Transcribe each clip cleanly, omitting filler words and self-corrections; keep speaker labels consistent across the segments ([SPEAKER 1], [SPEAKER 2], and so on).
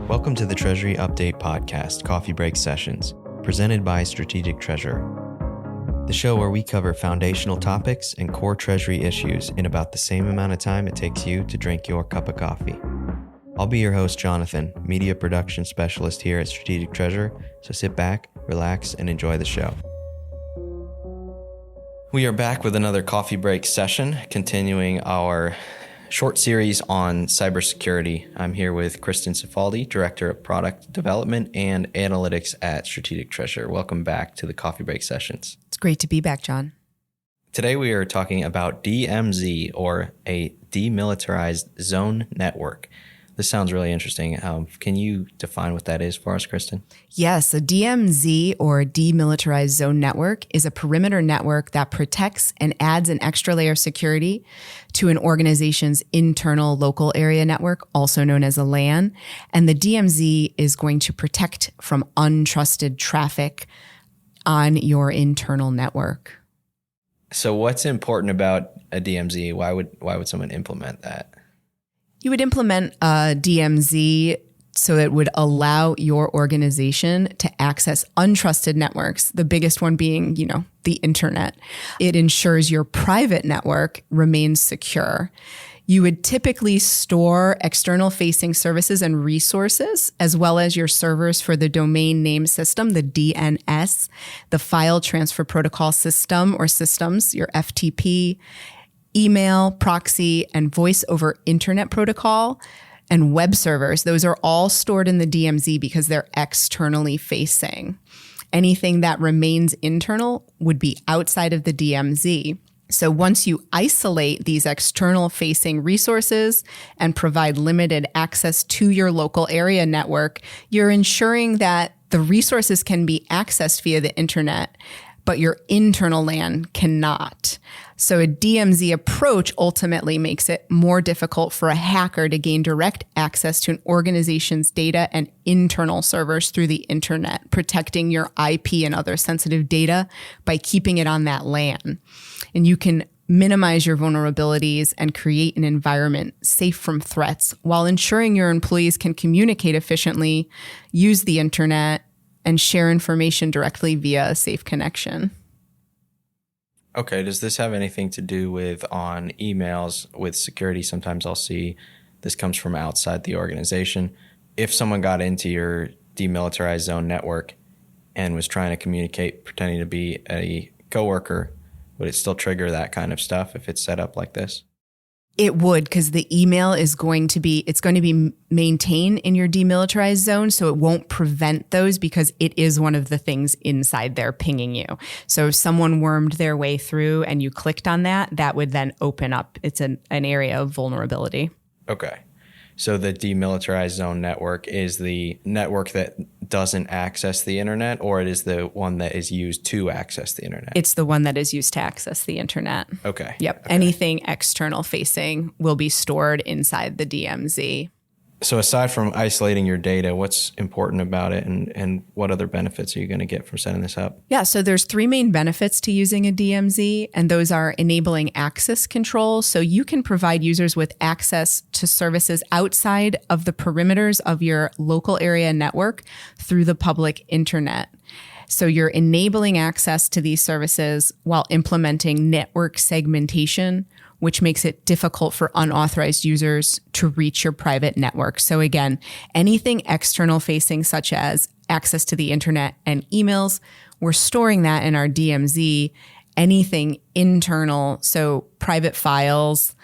[SPEAKER 1] Welcome to the Treasury Update Podcast, Coffee Break Sessions, presented by Strategic Treasure, the show where we cover foundational topics and core Treasury issues in about the same amount of time it takes you to drink your cup of coffee. I'll be your host, Jonathan, media production specialist here at Strategic Treasure, so sit back, relax, and enjoy the show. We are back with another coffee break session, continuing our short series on cybersecurity. I'm here with Christin Cifaldi, Director of Product Development and Analytics at Strategic Treasure. Welcome back to the coffee break sessions.
[SPEAKER 2] It's great to be back, John.
[SPEAKER 1] Today we are talking about DMZ, or a Demilitarized Zone Network. This sounds really interesting. Can you define what that is for us, Christin?
[SPEAKER 2] Yes, a DMZ, or Demilitarized Zone Network, is a perimeter network that protects and adds an extra layer of security to an organization's internal local area network, also known as a LAN. And the DMZ is going to protect from untrusted traffic on your internal network.
[SPEAKER 1] So what's important about a DMZ? Why would someone implement that?
[SPEAKER 2] You would implement a DMZ so it would allow your organization to access untrusted networks, the biggest one being, the internet. It ensures your private network remains secure. You would typically store external facing services and resources, as well as your servers for the domain name system, the DNS, the file transfer protocol system or systems, your FTP, email, proxy, and voice over internet protocol, and web servers. Those are all stored in the DMZ because they're externally facing. Anything that remains internal would be outside of the DMZ. So once you isolate these external facing resources and provide limited access to your local area network, you're ensuring that the resources can be accessed via the internet, but your internal LAN cannot. So a DMZ approach ultimately makes it more difficult for a hacker to gain direct access to an organization's data and internal servers through the internet, protecting your IP and other sensitive data by keeping it on that LAN. And you can minimize your vulnerabilities and create an environment safe from threats while ensuring your employees can communicate efficiently, use the internet, and share information directly via a safe connection.
[SPEAKER 1] Okay, does this have anything to do with on emails with security? Sometimes I'll see this comes from outside the organization. If someone got into your demilitarized zone network and was trying to communicate pretending to be a coworker, would it still trigger that kind of stuff if it's set up like this?
[SPEAKER 2] It would, because the email is going to be maintained in your demilitarized zone, so it won't prevent those because it is one of the things inside there pinging you. So if someone wormed their way through and you clicked on that, that would then open up. It's an area of vulnerability.
[SPEAKER 1] Okay. So the demilitarized zone network is the network that doesn't access the internet, or it is the one that is used to access the internet?
[SPEAKER 2] It's the one that is used to access the internet.
[SPEAKER 1] Okay.
[SPEAKER 2] Yep.
[SPEAKER 1] Okay.
[SPEAKER 2] Anything external facing will be stored inside the DMZ.
[SPEAKER 1] So aside from isolating your data, what's important about it, and what other benefits are you going to get from setting this up?
[SPEAKER 2] Yeah, so there's three main benefits to using a DMZ, and those are enabling access control. So you can provide users with access to services outside of the perimeters of your local area network through the public internet. So you're enabling access to these services while implementing network segmentation, which makes it difficult for unauthorized users to reach your private network. So again, anything external facing, such as access to the internet and emails, we're storing that in our DMZ. Anything internal, so private files,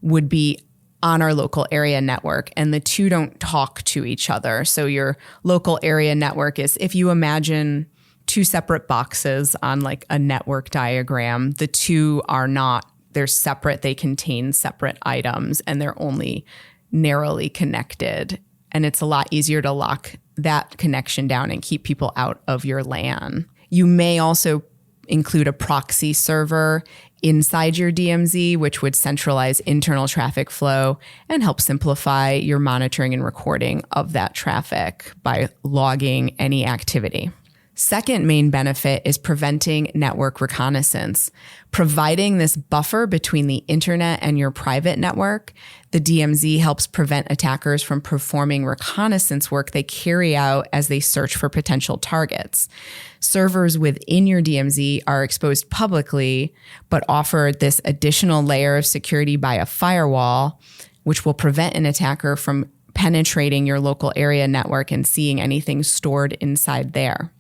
[SPEAKER 2] would be on our local area network, and the two don't talk to each other. So your local area network is, if you imagine two separate boxes on like a network diagram, the two are not. They're separate, they contain separate items, and they're only narrowly connected. And it's a lot easier to lock that connection down and keep people out of your LAN. You may also include a proxy server inside your DMZ, which would centralize internal traffic flow and help simplify your monitoring and recording of that traffic by logging any activity. Second main benefit is preventing network reconnaissance. Providing this buffer between the internet and your private network, the DMZ helps prevent attackers from performing reconnaissance work they carry out as they search for potential targets. Servers within your DMZ are exposed publicly, but offer this additional layer of security by a firewall, which will prevent an attacker from penetrating your local area network and seeing anything stored inside there.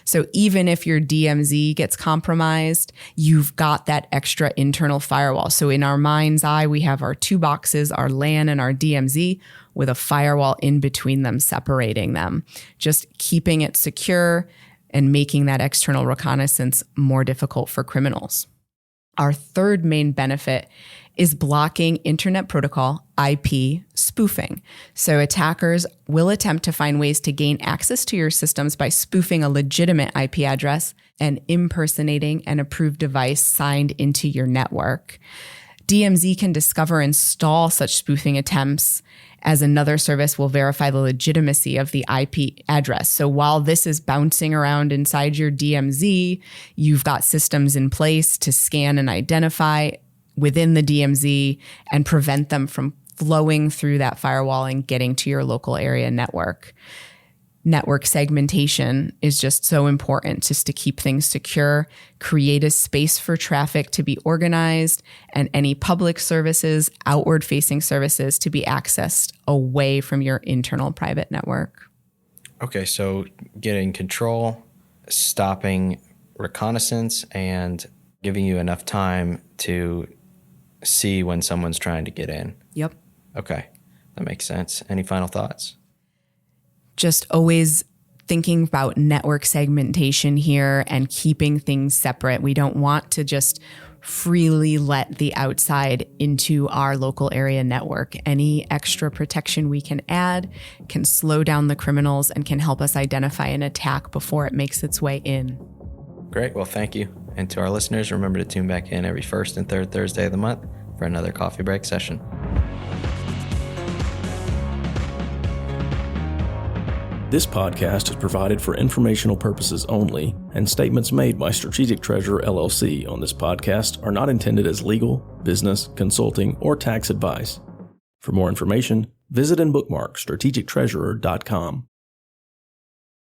[SPEAKER 2] So even if your DMZ gets compromised, you've got that extra internal firewall. So in our mind's eye, we have our two boxes, our LAN and our DMZ, with a firewall in between them, separating them, just keeping it secure and making that external reconnaissance more difficult for criminals. Our third main benefit is blocking internet protocol IP spoofing. So attackers will attempt to find ways to gain access to your systems by spoofing a legitimate IP address and impersonating an approved device signed into your network. DMZ can discover and stall such spoofing attempts, as another service will verify the legitimacy of the IP address. So while this is bouncing around inside your DMZ, you've got systems in place to scan and identify within the DMZ and prevent them from flowing through that firewall and getting to your local area network. Network segmentation is just so important just to keep things secure, create a space for traffic to be organized, and any public services, outward-facing services to be accessed away from your internal private network.
[SPEAKER 1] Okay, so getting control, stopping reconnaissance, and giving you enough time to see when someone's trying to get in.
[SPEAKER 2] Yep.
[SPEAKER 1] Okay, that makes sense. Any final thoughts?
[SPEAKER 2] Just always thinking about network segmentation here and keeping things separate. We don't want to just freely let the outside into our local area network. Any extra protection we can add can slow down the criminals and can help us identify an attack before it makes its way in.
[SPEAKER 1] Great. Well, thank you. And to our listeners, remember to tune back in every first and third Thursday of the month for another coffee break session.
[SPEAKER 3] This podcast is provided for informational purposes only, and statements made by Strategic Treasurer LLC on this podcast are not intended as legal, business, consulting, or tax advice. For more information, visit and bookmark strategictreasurer.com.